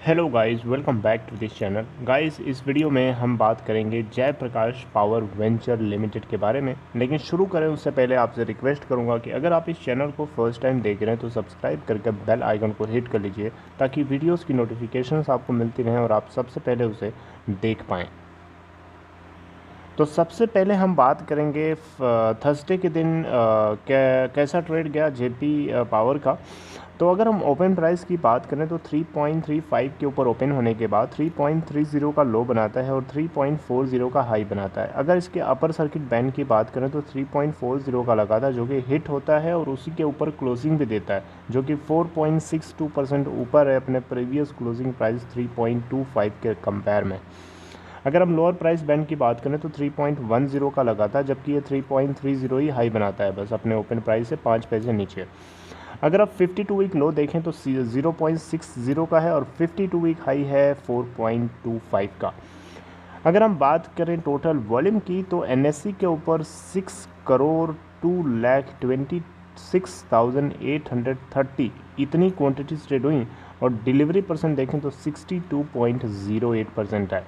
Hello guys, welcome back to this channel. Guys, इस video में हम बात करेंगे जयप्रकाश पावर वेंचर लिमिटेड के बारे में। लेकिन शुरू करें उससे पहले आपसे रिक्वेस्ट करूंगा कि अगर आप इस चैनल को फर्स्ट टाइम देख रहे हैं तो सब्सक्राइब करके बेल आइकन को हिट कर लीजिए ताकि वीडियोस की नोटिफिकेशंस आपको मिलती रहें और आप सबसे पहले उसे देख पाएँ। तो सबसे पहले हम बात करेंगे थर्सडे के दिन कैसा ट्रेड गया जेपी पावर का। तो अगर हम ओपन प्राइस की बात करें तो 3.35 के ऊपर ओपन होने के बाद 3.30 का लो बनाता है और 3.40 का हाई बनाता है। अगर इसके अपर सर्किट बैंड की बात करें तो 3.40 का लगाता है जो कि हिट होता है और उसी के ऊपर क्लोजिंग भी देता है जो कि 4.62% ऊपर है अपने प्रीवियस क्लोजिंग प्राइस 3.25 के कंपेयर में। अगर हम लोअर प्राइस बैंड की बात करें तो 3.10 का लगाता है जबकि ये 3.30 ही हाई बनाता है बस अपने ओपन प्राइस से 5 पैसे नीचे। अगर आप 52 वीक लो देखें तो 0.60 का है और 52 वीक हाई है 4.25 का। अगर हम बात करें टोटल वॉल्यूम की तो एनएससी के ऊपर 6,02,26,830 इतनी क्वांटिटीज ट्रेड हुई और डिलीवरी परसेंट देखें तो 62.08% है।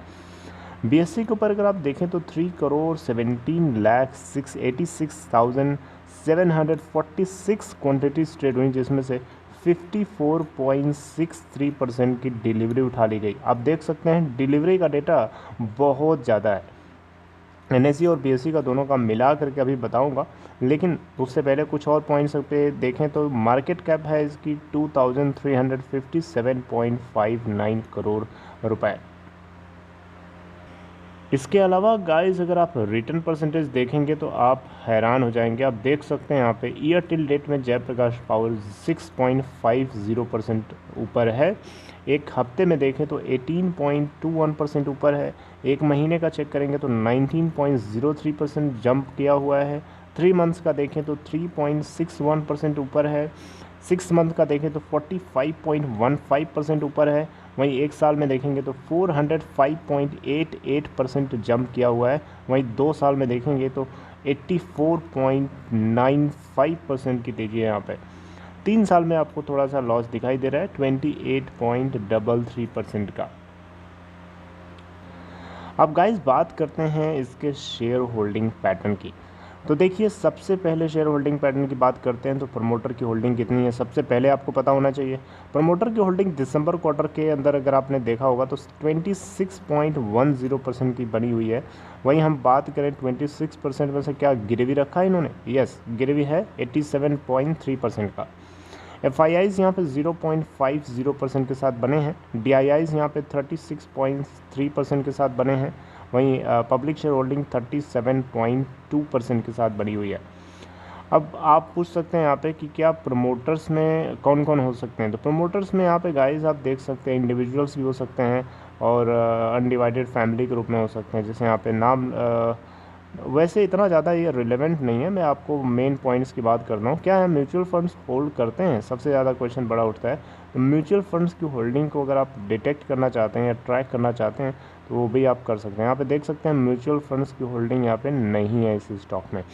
बीएससी के ऊपर अगर आप देखें तो 3,17,686,746 क्वांटिटीज ट्रेड हुई जिसमें से 54.63% की डिलीवरी उठा ली गई। आप देख सकते हैं डिलीवरी का डेटा बहुत ज़्यादा है। एनएससी और बीएससी का दोनों का मिला करके अभी बताऊंगा, लेकिन उससे पहले कुछ और पॉइंट्स पे देखें तो मार्केट कैप है इसकी 2357.59 करोड़ रुपए। इसके अलावा गाइस अगर आप रिटर्न परसेंटेज देखेंगे तो आप हैरान हो जाएंगे। आप देख सकते हैं यहाँ पे ईयर टिल डेट में जयप्रकाश पावर 6.50% ऊपर है। एक हफ्ते में देखें तो 18.21% ऊपर है। एक महीने का चेक करेंगे तो 19.03% जंप किया हुआ है। 3 मंथ्स का देखें तो 3.61% ऊपर है। 6 मंथ का देखें तो 45.15% ऊपर है। वहीं एक साल में देखेंगे तो 405.88% जंप किया हुआ है। वहीं 2 साल में देखेंगे तो 84.95% की तेज़ी है यहाँ पे। 3 साल में आपको थोड़ा सा लॉस दिखाई दे रहा है 28.33% का। अब गाइस बात करते हैं इसके शेयर होल्डिंग पैटर्न की। तो देखिए सबसे पहले शेयर होल्डिंग पैटर्न की बात करते हैं तो प्रमोटर की होल्डिंग कितनी है सबसे पहले आपको पता होना चाहिए। प्रमोटर की होल्डिंग दिसंबर क्वार्टर के अंदर अगर आपने देखा होगा तो 26.10% की बनी हुई है। वहीं हम बात करें 26% में से क्या गिरवी रखा है इन्होंने? यस, गिरवी है 87.3% का। FIIs यहाँ पे 0.50% के साथ बने हैं। DIIs यहाँ पे 36.3% के साथ बने हैं। वहीं पब्लिक शेयर होल्डिंग 37.2% के साथ बनी हुई है। अब आप पूछ सकते हैं यहाँ पे कि क्या प्रमोटर्स में कौन कौन हो सकते हैं। तो प्रमोटर्स में यहाँ पे गाइस आप देख सकते हैं इंडिविजुअल्स भी हो सकते हैं और अनडिवाइडेड फैमिली के रूप में हो सकते हैं। जैसे यहाँ पे नाम वैसे इतना ज़्यादा ये रिलेवेंट नहीं है, मैं आपको मेन पॉइंट्स की बात कर रहा हूँ। क्या है म्यूचुअल फंड्स होल्ड करते हैं, सबसे ज़्यादा क्वेश्चन बड़ा उठता है। तो म्यूचुअल फंड्स की होल्डिंग को अगर आप डिटेक्ट करना चाहते हैं या ट्रैक करना चाहते हैं तो वो भी आप कर सकते हैं। यहाँ पे देख सकते हैं म्यूचुअल फंड्स की होल्डिंग यहाँ पे नहीं है इस स्टॉक में।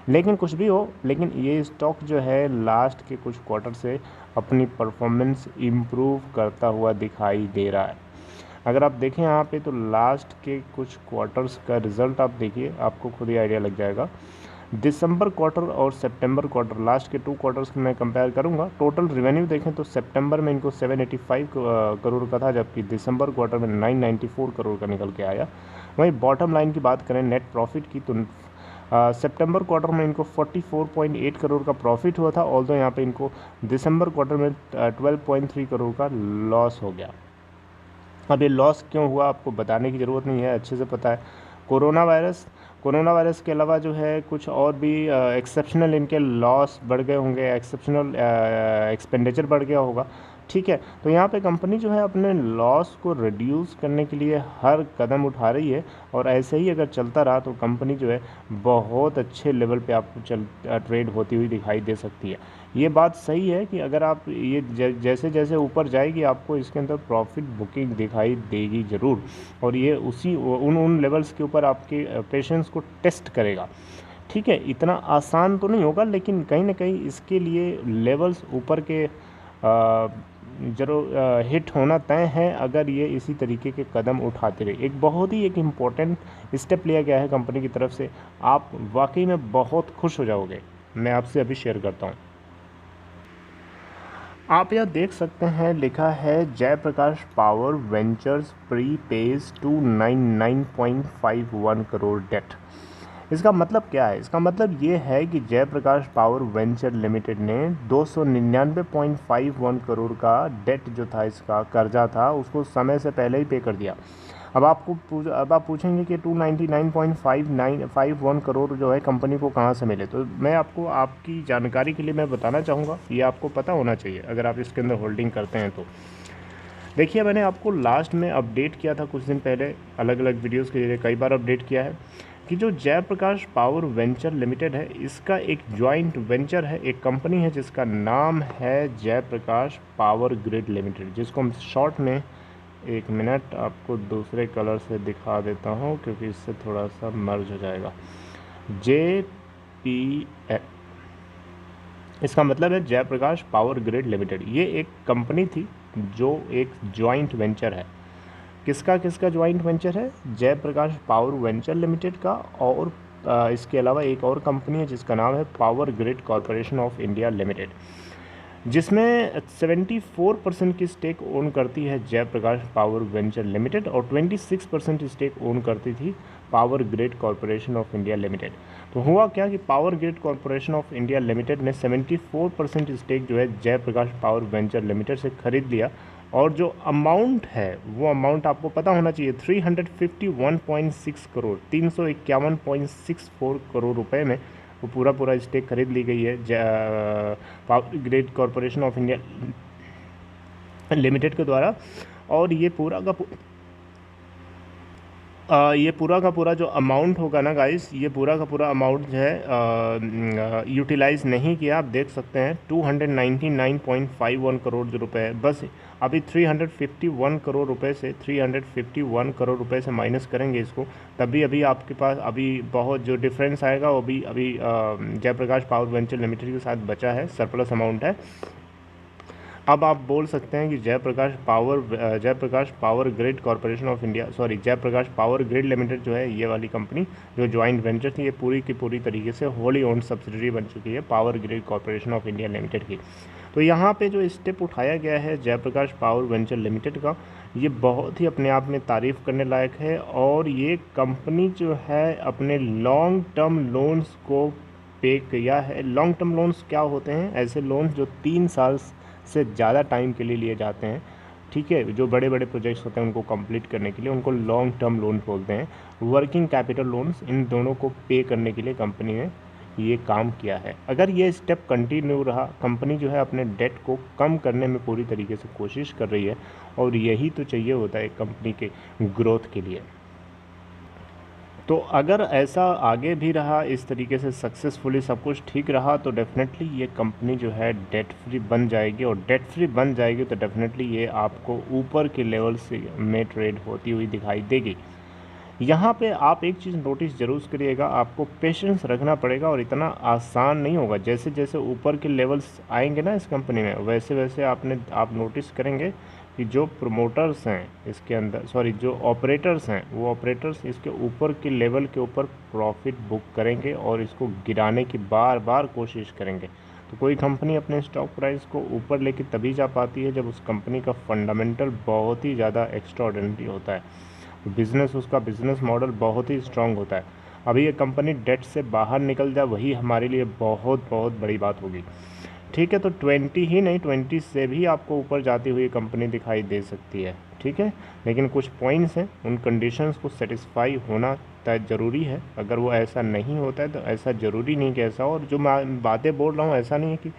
लेकिन कुछ भी हो, लेकिन ये स्टॉक जो है लास्ट के कुछ क्वार्टर से अपनी परफॉर्मेंस इम्प्रूव करता हुआ दिखाई दे रहा है। अगर आप देखें यहाँ पे तो लास्ट के कुछ क्वार्टर्स का रिजल्ट आप देखिए, आपको खुद ही आइडिया लग जाएगा। दिसंबर क्वार्टर और सितंबर क्वार्टर, लास्ट के 2 क्वार्टर्स को मैं कंपेयर करूँगा। टोटल रेवेन्यू देखें तो सितंबर में इनको 785 करोड़ का था जबकि दिसंबर क्वार्टर में 994 करोड़ का निकल के आया। वहीं बॉटम लाइन की बात करें नेट प्रॉफिट की तो सितंबर क्वार्टर में इनको 44.8 करोड़ का प्रॉफिट हुआ था, ऑल्दो यहाँ पे इनको दिसंबर क्वार्टर में 12.3 करोड़ का लॉस हो गया। अब ये लॉस क्यों हुआ आपको बताने की ज़रूरत नहीं है, अच्छे से पता है। कोरोना वायरस के अलावा जो है कुछ और भी एक्सेप्शनल इनके लॉस बढ़ गए होंगे, एक्सेप्शनल एक्सपेंडिचर बढ़ गया होगा। ठीक है, तो यहाँ पे कंपनी जो है अपने लॉस को रिड्यूस करने के लिए हर कदम उठा रही है और ऐसे ही अगर चलता रहा तो कंपनी जो है बहुत अच्छे लेवल पे आपको ट्रेड होती हुई दिखाई दे सकती है। ये बात सही है कि अगर आप ये जैसे जैसे ऊपर जाएगी आपको इसके अंदर प्रॉफिट बुकिंग दिखाई देगी ज़रूर, और ये उसी उन लेवल्स के ऊपर आपके पेशेंस को टेस्ट करेगा। ठीक है, इतना आसान तो नहीं होगा लेकिन कहीं ना कहीं इसके लिए लेवल्स ऊपर के जरूर हिट होना तय है अगर ये इसी तरीके के कदम उठाते रहे। एक बहुत ही एक इम्पोर्टेंट स्टेप लिया गया है कंपनी की तरफ से, आप वाकई में बहुत खुश हो जाओगे। मैं आपसे अभी शेयर करता हूँ। आप यह देख सकते हैं, लिखा है Jaiprakash power ventures pre page 299.51 crore debt. इसका मतलब क्या है? इसका मतलब ये है कि जयप्रकाश पावर वेंचर लिमिटेड ने 299.51 करोड़ का डेट जो था, इसका कर्जा था, उसको समय से पहले ही पे कर दिया। अब आप पूछेंगे कि 299.51 करोड़ जो है कंपनी को कहाँ से मिले, तो मैं आपको आपकी जानकारी के लिए मैं बताना चाहूँगा, ये आपको पता होना चाहिए अगर आप इसके अंदर होल्डिंग करते हैं तो। देखिए, मैंने आपको लास्ट में अपडेट किया था कुछ दिन पहले, अलग अलग वीडियोस के जरिए कई बार अपडेट किया है कि जो जयप्रकाश पावर वेंचर लिमिटेड है, इसका एक जॉइंट वेंचर है, एक कंपनी है जिसका नाम है जयप्रकाश पावर ग्रिड लिमिटेड, जिसको हम शॉर्ट में, एक मिनट आपको दूसरे कलर से दिखा देता हूँ क्योंकि इससे थोड़ा सा मर्ज हो जाएगा, JPL, इसका मतलब है जयप्रकाश पावर ग्रिड लिमिटेड। ये एक कंपनी थी जो एक जॉइंट वेंचर है। किसका जॉइंट वेंचर है? जयप्रकाश पावर वेंचर लिमिटेड का, और इसके अलावा एक और कंपनी है जिसका नाम है power grid corporation of India limited, जिसमें 74% की स्टेक ओन करती है जयप्रकाश पावर वेंचर लिमिटेड और 26% स्टेक ओन करती थी power grid corporation of India limited. तो हुआ क्या कि power grid corporation of India limited ने 74% स्टेक जो है जयप्रकाश पावर वेंचर लिमिटेड से खरीद लिया, और जो अमाउंट है वो अमाउंट आपको पता होना चाहिए, 351.6 करोड़, 351.64 करोड़ रुपए में वो पूरा स्टेक खरीद ली गई है power grid corporation of India limited के द्वारा। और ये पूरा का पूरा जो अमाउंट होगा ना गाइस, ये पूरा का पूरा अमाउंट जो है यूटिलाइज़ नहीं किया। आप देख सकते हैं 299.51 करोड़ जो रुपए है, बस अभी 351 करोड़ रुपए से 351 करोड़ रुपए से माइनस करेंगे इसको, तभी अभी आपके पास अभी बहुत जो डिफरेंस आएगा वो अभी जयप्रकाश पावर वेंचर लिमिटेड के साथ बचा है, सरप्लस अमाउंट है। अब आप बोल सकते हैं कि Jaiprakash power grid corporation of India, sorry, Jaiprakash power grid limited जो है, ये वाली कंपनी जो जॉइंट वेंचर थी, ये पूरी की पूरी तरीके से होली ओन्ड सब्सिडरी बन चुकी है power grid corporation of India limited की। तो यहाँ पे जो स्टेप उठाया गया है जयप्रकाश पावर वेंचर लिमिटेड का, ये बहुत ही अपने आप में तारीफ़ करने लायक है। और ये कंपनी जो है अपने लॉन्ग टर्म लोन्स को पे किया है। लॉन्ग टर्म लोन्स क्या होते हैं? ऐसे लोन्स जो 3 साल से ज़्यादा टाइम के लिए लिए जाते हैं, ठीक है, जो बड़े बड़े प्रोजेक्ट्स होते हैं उनको कंप्लीट करने के लिए, उनको लॉन्ग टर्म लोन बोलते हैं। वर्किंग कैपिटल लोन्स, इन दोनों को पे करने के लिए कंपनी ने ये काम किया है। अगर ये स्टेप कंटिन्यू रहा, कंपनी जो है अपने डेट को कम करने में पूरी तरीके से कोशिश कर रही है, और यही तो चाहिए होता है कंपनी के ग्रोथ के लिए। तो अगर ऐसा आगे भी रहा, इस तरीके से सक्सेसफुली सब कुछ ठीक रहा, तो डेफिनेटली ये कंपनी जो है डेट फ्री बन जाएगी, और डेट फ्री बन जाएगी तो डेफिनेटली ये आपको ऊपर के लेवल से में ट्रेड होती हुई दिखाई देगी। यहाँ पे आप एक चीज़ नोटिस जरूर करिएगा, आपको पेशेंस रखना पड़ेगा और इतना आसान नहीं होगा। जैसे जैसे ऊपर के लेवल्स आएंगे ना इस कंपनी में, वैसे वैसे आप नोटिस करेंगे कि जो प्रमोटर्स हैं इसके अंदर, सॉरी, जो ऑपरेटर्स हैं, वो ऑपरेटर्स इसके ऊपर के लेवल के ऊपर प्रॉफिट बुक करेंगे और इसको गिराने की बार बार कोशिश करेंगे। तो कोई कंपनी अपने स्टॉक प्राइस को ऊपर लेके तभी जा पाती है जब उस कंपनी का फंडामेंटल बहुत ही ज़्यादा एक्स्ट्राऑर्डिनरी होता है, उसका बिज़नेस मॉडल बहुत ही स्ट्रांग होता है। अभी ये कंपनी डेट से बाहर निकल जाए, वही हमारे लिए बहुत बहुत बड़ी बात होगी, ठीक है। तो 20 ही नहीं, 20 से भी आपको ऊपर जाती हुई कंपनी दिखाई दे सकती है, ठीक है। लेकिन कुछ पॉइंट्स हैं, उन कंडीशंस को सेटिस्फाई होना तय ज़रूरी है। अगर वो ऐसा नहीं होता है तो ऐसा ज़रूरी नहीं कि ऐसा, और जो मैं बातें बोल रहा हूँ ऐसा नहीं है कि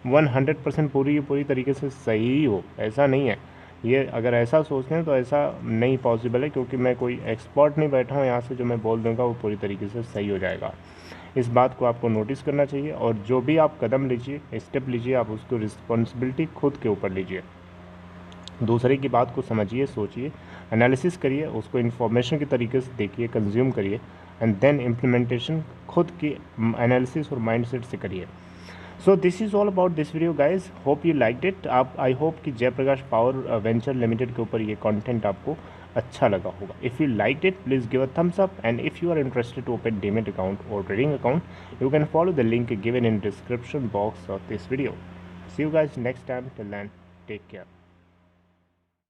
100% पूरी तरीके से सही हो, ऐसा नहीं है। ये अगर ऐसा सोचते हैं तो ऐसा नहीं पॉसिबल है, क्योंकि मैं कोई एक्सपर्ट नहीं बैठा हूँ यहाँ से जो मैं बोल दूँगा वो पूरी तरीके से सही हो जाएगा। इस बात को आपको नोटिस करना चाहिए, और जो भी आप कदम लीजिए, स्टेप लीजिए, आप उसको रिस्पॉन्सिबिलिटी खुद के ऊपर लीजिए। दूसरे की बात को समझिए, सोचिए, एनालिसिस करिए, उसको इन्फॉर्मेशन के तरीके से देखिए, कंज्यूम करिए, एंड देन इम्प्लीमेंटेशन खुद की एनालिसिस और माइंडसेट से करिए। So this is all about this video guys, hope you liked it. आप आई होप कि जयप्रकाश पावर वेंचर लिमिटेड के ऊपर ये कंटेंट आपको अच्छा लगा होगा। If you liked it please give a thumbs up, and if you are interested to open demat account और trading account, you can follow the link given in description box of this video. See you guys next time. Till then, take care.